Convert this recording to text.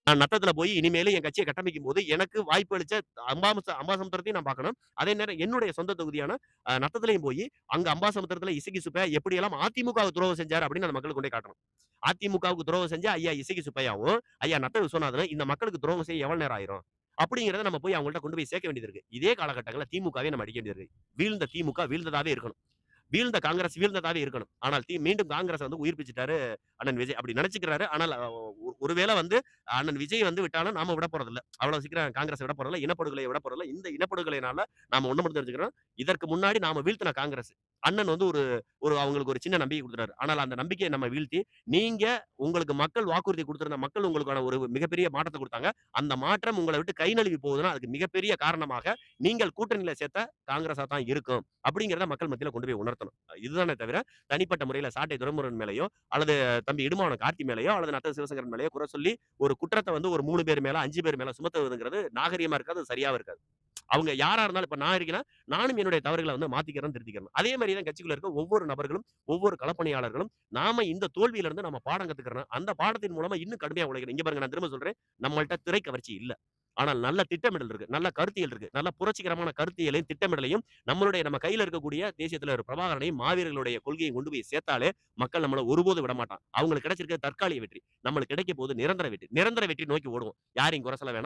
நான் நத்தத்துல போய் இனிமேலு என் கட்சிய கட்டமைக்கும்போது, எனக்கு வாய்ப்பு அளிச்ச அம்பாசமுத்திரத்தையும் நான் பார்க்கணும். அதே நேரம் என்னுடைய சொந்த தொகுதியான நத்தத்திலயும் போயி, அங்க அம்பாசமுத்திரத்தில இசக்கி சுப்பையா எப்படியெல்லாம் அதிமுகவுக்கு துரோகம் செஞ்சாரு அப்படின்னு அந்த மக்களுக்கு கொண்டோய் காட்டணும். அதிமுகவுக்கு துரோகம் செஞ்ச ஐயா இசக்கி சுப்பையாவும், ஐயா நத்த விஸ்வநாதனும் இந்த மக்களுக்கு துரோகம் செய்ய எவ்வளவு நேரம் ஆயிரும்? அப்படிங்கிறத நம்ம போய் அவங்கள்ட்ட கொண்டு போய் சேர்க்க வேண்டியது இருக்கு. இதே காலகட்டங்கள்ல திமுகவே நம்ம அடிக்க வேண்டியது இருக்கு. வீழ்ந்த திமுக வீழ்ந்ததாவே இருக்கணும். வீழ்ந்த காங்கிரஸ் வீழ்ந்ததாவே இருக்கணும். ஆனால் மீண்டும் காங்கிரஸ வந்து உயிர்ப்பிச்சுட்டாரு அண்ணன் விஜய். அப்படி நெனச்சுக்கிறாரு. ஆனால் ஒருவேள வந்து அண்ணன் விஜய் வந்து விட்டாலும் நாம விட போறதில்ல. அவ்வளவு சீக்கிரம் காங்கிரஸ விட போறதில்ல. இனப்படுகொலைய விட போறதில்ல. இந்த இனப்படுகொலையினால நாம ஒண்ணு மட்டும் தெரிஞ்சுக்கிறோம். இதற்கு முன்னாடி நாம வீழ்த்தின காங்கிரஸ். அண்ணன் வந்து ஒரு ஒரு அவங்களுக்கு ஒரு சின்ன நம்பிக்கை குடுத்துட்டாரு. ஆனால் அந்த நம்பிக்கைய நம்ம வீழ்த்தி, நீங்க உங்களுக்கு மக்கள் வாக்குறுதி குடுத்திருந்த மக்கள் உங்களுக்கான ஒரு மிகப்பெரிய மாற்றத்த குடுத்தாங்க. அந்த மாற்றம் உங்கள விட்டு கை நழுவி போகுதுன்னா, அதுக்கு மிகப்பெரிய காரணமாக நீங்கள் கூட்டணியில சேர்த்த காங்கிரஸா தான் இருக்கும். அப்படிங்கிறத மக்கள் மத்தியில கொண்டு போய் உணர்த்தணும். இதுதானே தவிர, தனிப்பட்ட முறையில சாட்டை துரைமுருகன் மேலயோ, அல்லது தம்பி இடுமானம் கார்த்தி மேலயோ, அல்லது நத்த சிவசங்கரன் மேலயோ குறை சொல்லி, ஒரு குற்றத்த வந்து ஒரு 3 பேர் மேல, 5 பேர் மேல சுமத்துவதுங்கிறது நாகரீகமா இருக்காது. அது சரியாவும் இருக்காது. அவங்க யாரா இருந்தாலும் இப்ப நான் இருக்கேன்னா, நானும் என்னுடைய தவறுகள வந்து மாத்திக்கிறேன், திருத்திக்கிறேன். அதே மாரி தான் கட்சிக்குள்ள இருக்க ஒவ்வொரு நபர்களும், ஒவ்வொரு களப்பணியாளர்களும், நாம இந்த தோல்வியிலிருந்து நம்ம பாடம் கத்துக்கிறோம். அந்த பாடத்தின் மூலமா இன்னும் கடுமையா உழைக்கணும். இங்க பாருங்க நான் திரும்ப சொல்றேன். நம்மள்ட்ட திரை கவர்ச்சி இல்ல. ஆனால் நல்ல திட்டமிடல் இருக்கு. நல்ல கருத்தியல் இருக்கு. நல்ல புரட்சிகரமான கருத்தியலையும், திட்டமிடலையும் நம்ம கையில இருக்கக்கூடிய தேசிய தலைவர் பிரபாகரனையும், மாவீரர்களுடைய கொள்கையும் கொண்டு போய் சேர்த்தாலே, மக்கள் நம்மள ஒருபோதும் விடமாட்டான். அவங்களுக்கு கிடைச்சிருக்கிறது தற்காலிக வெற்றி. நம்மளுக்கு கிடைக்க போவது நிரந்தர வெற்றி. நிரந்தர வெற்றி நோக்கி ஓடுவோம். யாரையும் குறை சொல்ல வேணாம்.